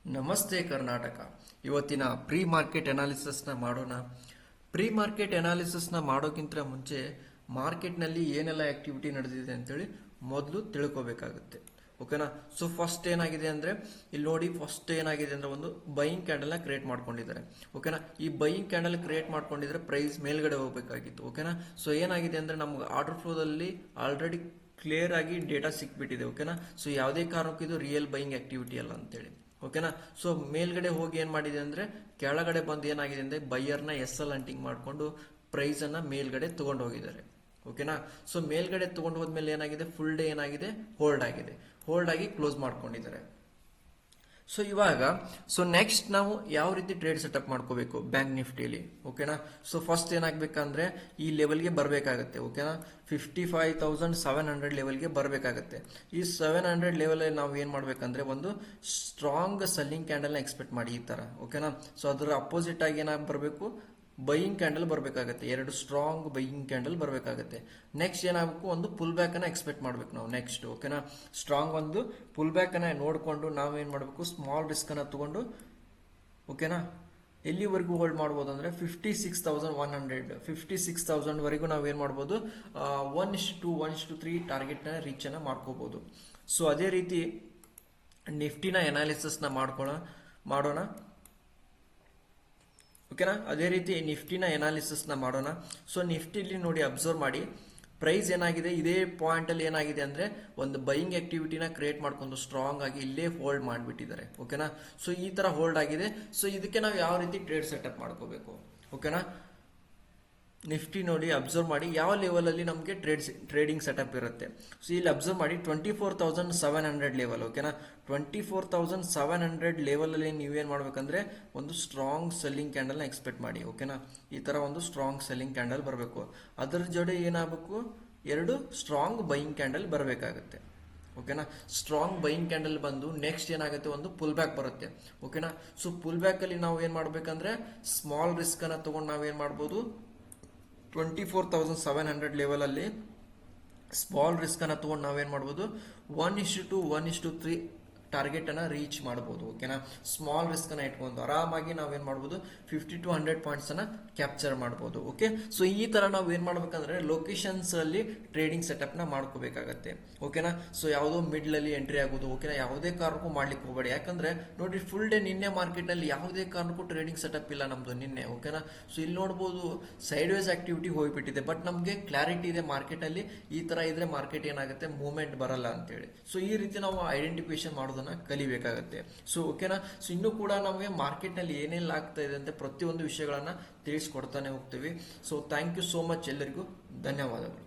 ನಮಸ್ತೆ ಕರ್ನಾಟಕ. ಇವತ್ತಿನ pre market ಅನಾಲಿಸಿಸ್ನ ಮಾಡೋಣ. ಪ್ರೀ ಮಾರ್ಕೆಟ್ ಅನಾಲಿಸಿಸ್ನ ಮಾಡೋಕ್ಕಿಂತ ಮುಂಚೆ ಮಾರ್ಕೆಟ್ನಲ್ಲಿ ಏನೆಲ್ಲ ಆಕ್ಟಿವಿಟಿ ನಡೆದಿದೆ ಅಂತೇಳಿ ಮೊದಲು ತಿಳ್ಕೊಬೇಕಾಗುತ್ತೆ. ಓಕೆನಾ? ಸೊ ಫಸ್ಟ್ ಏನಾಗಿದೆ ಅಂದರೆ ಇಲ್ಲಿ ನೋಡಿ, ಫಸ್ಟ್ ಏನಾಗಿದೆ ಅಂದರೆ ಒಂದು ಬೈಯಿಂಗ್ ಕ್ಯಾಂಡಲ್ನ ಕ್ರಿಯೇಟ್ ಮಾಡ್ಕೊಂಡಿದ್ದಾರೆ. ಓಕೆನಾ? ಈ ಬೈಯಿಂಗ್ ಕ್ಯಾಂಡಲ್ ಕ್ರಿಯೇಟ್ ಮಾಡ್ಕೊಂಡಿದ್ರೆ ಪ್ರೈಸ್ ಮೇಲ್ಗಡೆ ಹೋಗಬೇಕಾಗಿತ್ತು. ಓಕೆನಾ? ಸೊ ಏನಾಗಿದೆ ಅಂದರೆ ನಮ್ಗೆ ಆರ್ಡರ್ ಫ್ಲೋದಲ್ಲಿ ಆಲ್ರೆಡಿ ಕ್ಲಿಯರ್ ಆಗಿ ಡೇಟಾ ಸಿಕ್ಬಿಟ್ಟಿದೆ. ಓಕೆನಾ? ಸೊ ಯಾವುದೇ ಕಾರಣಕ್ಕೂ ಇದು ರಿಯಲ್ ಬೈಯಿಂಗ್ ಆಕ್ಟಿವಿಟಿ ಅಲ್ಲ ಅಂತೇಳಿ. ಓಕೆನಾ? ಸೊ ಮೇಲ್ಗಡೆ ಹೋಗಿ ಏನು ಮಾಡಿದೆ ಅಂದರೆ ಕೆಳಗಡೆ ಬಂದು ಏನಾಗಿದೆ ಅಂದರೆ ಬೈಯರ್ನ SL ಅಂಟಿಂಗ್ ಮಾಡಿಕೊಂಡು ಪ್ರೈಸನ್ನು ಮೇಲ್ಗಡೆ ತೊಗೊಂಡು ಹೋಗಿದ್ದಾರೆ. ಓಕೆನಾ? ಸೊ ಮೇಲ್ಗಡೆ ತೊಗೊಂಡು ಹೋದ್ಮೇಲೆ ಏನಾಗಿದೆ, ಫುಲ್ ಡೇ ಏನಾಗಿದೆ, ಹೋಲ್ಡ್ ಆಗಿದೆ. ಹೋಲ್ಡ್ ಆಗಿ ಕ್ಲೋಸ್ ಮಾಡ್ಕೊಂಡಿದ್ದಾರೆ. ಸೊ ಇವಾಗ ನೆಕ್ಸ್ಟ್ ನಾವು ಯಾವ ರೀತಿ ಟ್ರೇಡ್ ಸೆಟಪ್ ಮಾಡ್ಕೋಬೇಕು ಬ್ಯಾಂಕ್ ನಿಫ್ಟಿಲಿ. ಓಕೆನಾ? ಸೊ ಫಸ್ಟ್ ಏನಾಗಬೇಕಂದ್ರೆ ಈ ಲೆವೆಲ್ಗೆ ಬರಬೇಕಾಗುತ್ತೆ. ಓಕೆನಾ? 55,700 ಲೆವೆಲ್ಗೆ ಬರಬೇಕಾಗುತ್ತೆ. ಈ 700 ಲೆವೆಲ್ ನಾವು ಏನು ಮಾಡಬೇಕಂದ್ರೆ ಒಂದು ಸ್ಟ್ರಾಂಗ್ ಸೆಲ್ಲಿಂಗ್ ಕ್ಯಾಂಡಲ್ನ ಎಕ್ಸ್ಪೆಕ್ಟ್ ಮಾಡಿ ಈ ಥರ. ಓಕೆನಾ? ಸೊ ಅದರ ಅಪೋಸಿಟ್ ಆಗಿ ಏನಾಗಿ ಬರಬೇಕು, ಬೈಯಿಂಗ್ ಕ್ಯಾಂಡಲ್ ಬರಬೇಕಾಗುತ್ತೆ. ಎರಡು ಸ್ಟ್ರಾಂಗ್ ಬೈಯಿಂಗ್ ಕ್ಯಾಂಡಲ್ ಬರಬೇಕಾಗುತ್ತೆ. ನೆಕ್ಸ್ಟ್ ಏನಾಗಬೇಕು, ಒಂದು ಪುಲ್ ಬ್ಯಾಕ್ ಅನ್ನ ಎಕ್ಸ್ಪೆಕ್ಟ್ ಮಾಡ್ಬೇಕು ನಾವು ನೆಕ್ಸ್ಟ್. ಓಕೆನಾ? ಸ್ಟ್ರಾಂಗ್ ಒಂದು ಪುಲ್ ಬ್ಯಾಕ್ ಅನ್ನ ನೋಡಿಕೊಂಡು ನಾವೇನು ಮಾಡಬೇಕು, ಸ್ಮಾಲ್ ರಿಸ್ಕ್ ಅನ್ನ ತಗೊಂಡು, ಓಕೆನಾ, ಎಲ್ಲಿವರೆಗೂ ಹೋಲ್ಡ್ ಮಾಡ್ಬೋದು ಅಂದರೆ 56,100 56,000 ವರೆಗೂ ನಾವೇನು ಮಾಡ್ಬೋದು, 1:2 1:3 ಟಾರ್ಗೆಟ್ನ ರೀಚನ್ನು ಮಾಡ್ಕೋಬೋದು. ಸೊ ಅದೇ ರೀತಿ ನಿಫ್ಟಿನ ಅನಾಲಿಸಿಸ್ನ ಮಾಡೋಣ. ಓಕೆನಾ? ಅದೇ ರೀತಿ ನಿಫ್ಟಿನ ಅನಾಲಿಸಿಸ್ನ ಮಾಡೋಣ. ಸೊ ನಿಫ್ಟಿಲಿ ನೋಡಿ, ಅಬ್ಸರ್ವ್ ಮಾಡಿ, ಪ್ರೈಸ್ ಏನಾಗಿದೆ, ಇದೇ ಪಾಯಿಂಟಲ್ಲಿ ಏನಾಗಿದೆ ಅಂದರೆ ಒಂದು ಬೈಯಿಂಗ್ ಆಕ್ಟಿವಿಟಿನ ಕ್ರಿಯೇಟ್ ಮಾಡ್ಕೊಂಡು ಸ್ಟ್ರಾಂಗ್ ಆಗಿ ಇಲ್ಲೇ ಹೋಲ್ಡ್ ಮಾಡಿಬಿಟ್ಟಿದ್ದಾರೆ. ಓಕೆನಾ? ಸೊ ಈ ಥರ ಹೋಲ್ಡ್ ಆಗಿದೆ. ಸೊ ಇದಕ್ಕೆ ನಾವು ಯಾವ ರೀತಿ ಟ್ರೇಡ್ ಸೆಟಪ್ ಮಾಡ್ಕೋಬೇಕು. ಓಕೆನಾ? ನಿಫ್ಟಿ ನೋಡಿ, ಅಬ್ಸರ್ವ್ ಮಾಡಿ ಯಾವ ಲೆವೆಲಲ್ಲಿ ನಮಗೆ ಟ್ರೇಡಿಂಗ್ ಸೆಟಪ್ ಇರುತ್ತೆ. ಸೊ ಇಲ್ಲಿ ಅಬ್ಸರ್ವ್ ಮಾಡಿ 24,700 ಲೆವೆಲ್. ಓಕೆನಾ? 24,700 ಲೆವೆಲಲ್ಲಿ ನೀವೇನು ಮಾಡ್ಬೇಕಂದ್ರೆ ಒಂದು ಸ್ಟ್ರಾಂಗ್ ಸೆಲ್ಲಿಂಗ್ ಕ್ಯಾಂಡಲ್ನ ಎಕ್ಸ್ಪೆಕ್ಟ್ ಮಾಡಿ. ಓಕೆನಾ? ಈ ಥರ ಒಂದು ಸ್ಟ್ರಾಂಗ್ ಸೆಲ್ಲಿಂಗ್ ಕ್ಯಾಂಡಲ್ ಬರಬೇಕು. ಅದರ ಜೊತೆ ಏನಾಗಬೇಕು, ಎರಡು ಸ್ಟ್ರಾಂಗ್ ಬೈಯಿಂಗ್ ಕ್ಯಾಂಡಲ್ ಬರಬೇಕಾಗುತ್ತೆ. ಓಕೆನಾ? ಸ್ಟ್ರಾಂಗ್ ಬೈಯಿಂಗ್ ಕ್ಯಾಂಡಲ್ ಬಂದು ನೆಕ್ಸ್ಟ್ ಏನಾಗುತ್ತೆ, ಒಂದು ಪುಲ್ ಬ್ಯಾಕ್ ಬರುತ್ತೆ. ಓಕೆನಾ? ಸೊ ಪುಲ್ ಬ್ಯಾಕಲ್ಲಿ ನಾವು ಏನು ಮಾಡ್ಬೇಕಂದ್ರೆ ಸ್ಮಾಲ್ ರಿಸ್ಕ್ ಅನ್ನ ತಗೊಂಡು ನಾವೇನು ಮಾಡ್ಬೋದು, 24,700 ಲೆವೆಲಲ್ಲಿ ಸ್ಮಾಲ್ ರಿಸ್ಕ್ ಅನ್ನ ತಗೊಂಡು ನಾವೇನು ಮಾಡ್ಬೋದು, 1:2 1:3 ಟಾರ್ಗೆಟ್ ಅನ್ನ ರೀಚ್ ಮಾಡ್ಬೋದು. ಓಕೆನಾ? ಸ್ಮಾಲ್ ರಿಸ್ಕ್ ಅನ್ನ ಇಟ್ಕೊಂಡು ಆರಾಮಾಗಿ ನಾವೇನ್ ಮಾಡ್ಬೋದು, 50 to 100 ಪಾಯಿಂಟ್ಸ್ ಅನ್ನ ಕ್ಯಾಪ್ಚರ್ ಮಾಡ್ಬೋದು. ಓಕೆ? ಸೊ ಈ ತರ ನಾವು ಏನ್ ಮಾಡ್ಬೇಕಂದ್ರೆ ಲೊಕೇಶನ್ಸ್ ಅಲ್ಲಿ ಟ್ರೇಡಿಂಗ್ ಸೆಟಪ್ ನ ಮಾಡ್ಕೋಬೇಕಾಗತ್ತೆ. ಓಕೆನಾ? ಸೊ ಯಾವುದೋ ಮಿಡ್ಲ್ ಅಲ್ಲಿ ಎಂಟ್ರಿ ಆಗೋದು, ಓಕೆನಾ, ಯಾವುದೇ ಕಾರಣಕ್ಕೂ ಮಾಡ್ಲಿಕ್ಕೆ ಹೋಗಬೇಡಿ. ಯಾಕಂದ್ರೆ ನೋಡಿ, ಫುಲ್ ಡೇ ನಿನ್ನೆ ಮಾರ್ಕೆಟ್ ನಲ್ಲಿ ಯಾವುದೇ ಕಾರಣಕ್ಕೂ ಟ್ರೇಡಿಂಗ್ ಸೆಟಪ್ ಇಲ್ಲ ನಮ್ದು ನಿನ್ನೆ. ಓಕೆನಾ? ಸೊ ಇಲ್ಲಿ ನೋಡ್ಬೋದು ಸೈಡ್ ವೇಸ್ ಆಕ್ಟಿವಿಟಿ ಹೋಗ್ಬಿಟ್ಟಿದೆ. ಬಟ್ ನಮಗೆ ಕ್ಲಾರಿಟಿ ಇದೆ ಮಾರ್ಕೆಟ್ ಅಲ್ಲಿ ಈ ತರ ಇದ್ರೆ ಮಾರ್ಕೆಟ್ ಏನಾಗುತ್ತೆ, ಮೂವ್ಮೆಂಟ್ ಬರಲ್ಲ ಅಂತೇಳಿ. ಸೊ ಈ ರೀತಿ ನಾವು ಐಡೆಂಟಿಫಿಕೇಶನ್ ಮಾಡೋದನ್ನ ಕಲಿಬೇಕಾಗುತ್ತೆ. ಸೊ ಓಕೆನಾ? ಸೊ ಇನ್ನು ಕೂಡ ನಮಗೆ ಮಾರ್ಕೆಟ್ ನಲ್ಲಿ ಏನೆಲ್ಲ ಆಗ್ತಾ ಇದೆ ಅಂತ ಪ್ರತಿಯೊಂದು ವಿಷಯಗಳನ್ನ ತಿಳಿಸ್ಕೊಡ್ತಾನೆ ಹೋಗ್ತೀವಿ. So thank you so much, ಎಲ್ಲರಿಗೂ ಧನ್ಯವಾದಗಳು.